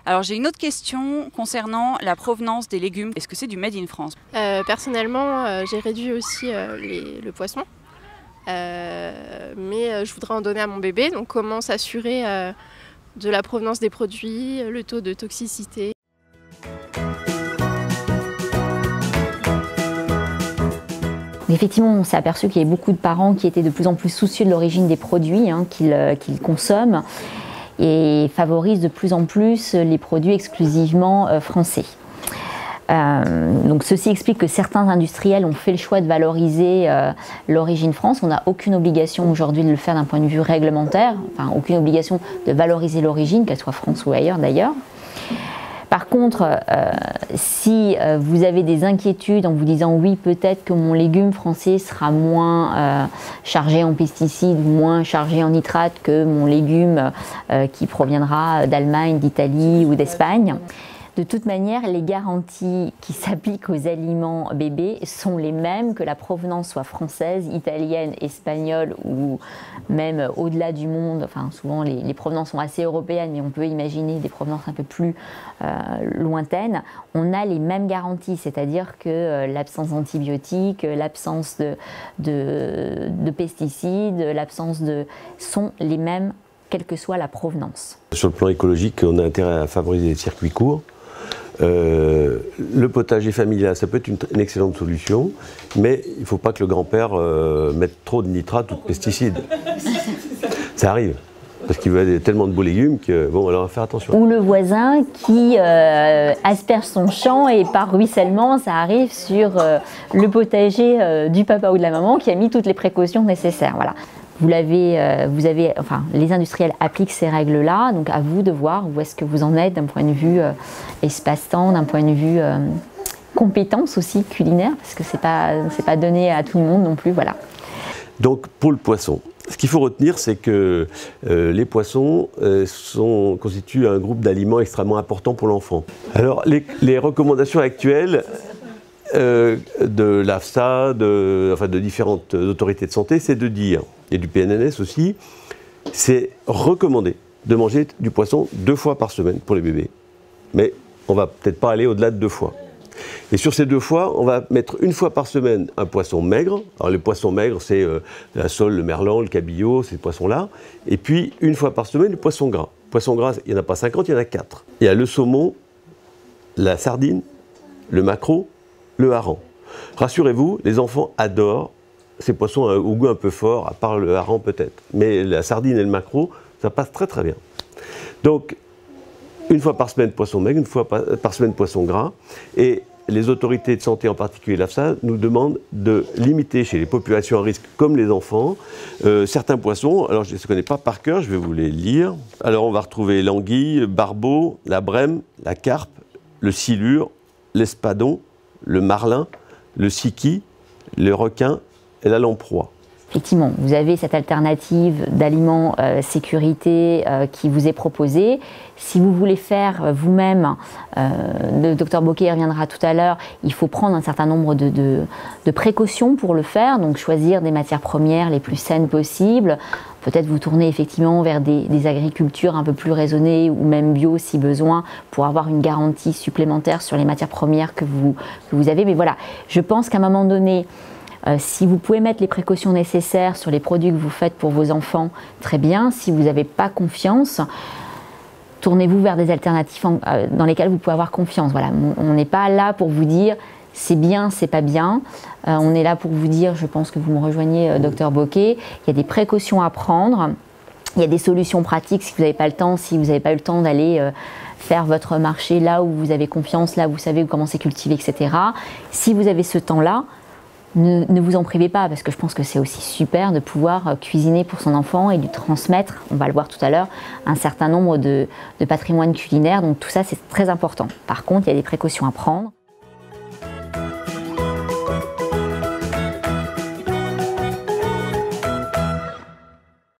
Alors j'ai une autre question concernant la provenance des légumes. Est-ce que c'est du Made in France? Personnellement, j'ai réduit aussi le poisson. Mais je voudrais en donner à mon bébé, donc comment s'assurer de la provenance des produits, le taux de toxicité. Effectivement, on s'est aperçu qu'il y avait beaucoup de parents qui étaient de plus en plus soucieux de l'origine des produits qu'ils consomment et favorisent de plus en plus les produits exclusivement français. Donc ceci explique que certains industriels ont fait le choix de valoriser l'origine France. On n'a aucune obligation aujourd'hui de le faire d'un point de vue réglementaire, enfin aucune obligation de valoriser l'origine, qu'elle soit France ou ailleurs d'ailleurs. Par contre, si vous avez des inquiétudes en vous disant oui, peut-être que mon légume français sera moins chargé en pesticides, moins chargé en nitrates que mon légume qui proviendra d'Allemagne, d'Italie ou d'Espagne. De toute manière, les garanties qui s'appliquent aux aliments bébés sont les mêmes que la provenance soit française, italienne, espagnole ou même au-delà du monde. Enfin, souvent, les provenances sont assez européennes, mais on peut imaginer des provenances un peu plus lointaines. On a les mêmes garanties, c'est-à-dire que l'absence d'antibiotiques, l'absence de pesticides, l'absence sont les mêmes, quelle que soit la provenance. Sur le plan écologique, on a intérêt à favoriser les circuits courts. Le potager familial, ça peut être une excellente solution, mais il ne faut pas que le grand-père mette trop de nitrates ou de pesticides. Ça arrive, parce qu'il veut tellement de beaux légumes que, bon, alors on va faire attention. Ou le voisin qui asperge son champ et par ruissellement, ça arrive sur le potager du papa ou de la maman qui a mis toutes les précautions nécessaires. Voilà. Enfin, les industriels appliquent ces règles-là, donc à vous de voir où est-ce que vous en êtes d'un point de vue espace-temps, d'un point de vue compétence aussi culinaire, parce que c'est pas donné à tout le monde non plus, voilà. Donc pour le poisson, ce qu'il faut retenir, c'est que les poissons constituent un groupe d'aliments extrêmement important pour l'enfant. Alors les recommandations actuelles de l'AFSA, de différentes autorités de santé, c'est de dire, et du PNNS aussi, c'est recommandé de manger du poisson 2 fois par semaine pour les bébés. Mais on ne va peut-être pas aller au-delà de 2 fois. Et sur ces 2 fois, on va mettre 1 fois par semaine un poisson maigre. Alors les poissons maigres, c'est la sole, le merlan, le cabillaud, ces poissons-là. Et puis 1 fois par semaine, le poisson gras. Le poisson gras, il n'y en a pas 50, il y en a 4. Il y a le saumon, la sardine, le maquereau, le hareng. Rassurez-vous, les enfants adorent ces poissons au goût un peu fort, à part le hareng peut-être. Mais la sardine et le maquereau, ça passe très très bien. Donc, 1 fois par semaine poisson maigre, 1 fois par semaine poisson gras. Et les autorités de santé, en particulier l'AFSA, nous demandent de limiter chez les populations à risque, comme les enfants, certains poissons. Alors, je ne les connais pas par cœur, je vais vous les lire. Alors, on va retrouver l'anguille, le barbeau, la brème, la carpe, le silure, l'espadon, le marlin, le siki, le requin et la lamproie. Effectivement, vous avez cette alternative d'aliments sécurité qui vous est proposée. Si vous voulez faire vous-même, le docteur Bocquet reviendra tout à l'heure, il faut prendre un certain nombre de précautions pour le faire, donc choisir des matières premières les plus saines possibles. Peut-être vous tourner effectivement vers des agricultures un peu plus raisonnées ou même bio si besoin pour avoir une garantie supplémentaire sur les matières premières que vous avez. Mais voilà, je pense qu'à un moment donné, si vous pouvez mettre les précautions nécessaires sur les produits que vous faites pour vos enfants, très bien. Si vous n'avez pas confiance, tournez-vous vers des alternatives dans lesquelles vous pouvez avoir confiance. Voilà, on n'est pas là pour vous dire c'est bien, c'est pas bien. On est là pour vous dire, je pense que vous me rejoignez, docteur Bocquet, il y a des précautions à prendre. Il y a des solutions pratiques si vous n'avez pas le temps, si vous n'avez pas eu le temps d'aller faire votre marché là où vous avez confiance, là où vous savez comment c'est cultivé, etc. Si vous avez ce temps-là, ne vous en privez pas, parce que je pense que c'est aussi super de pouvoir cuisiner pour son enfant et lui transmettre, on va le voir tout à l'heure, un certain nombre de patrimoine culinaire. Donc tout ça, c'est très important. Par contre, il y a des précautions à prendre.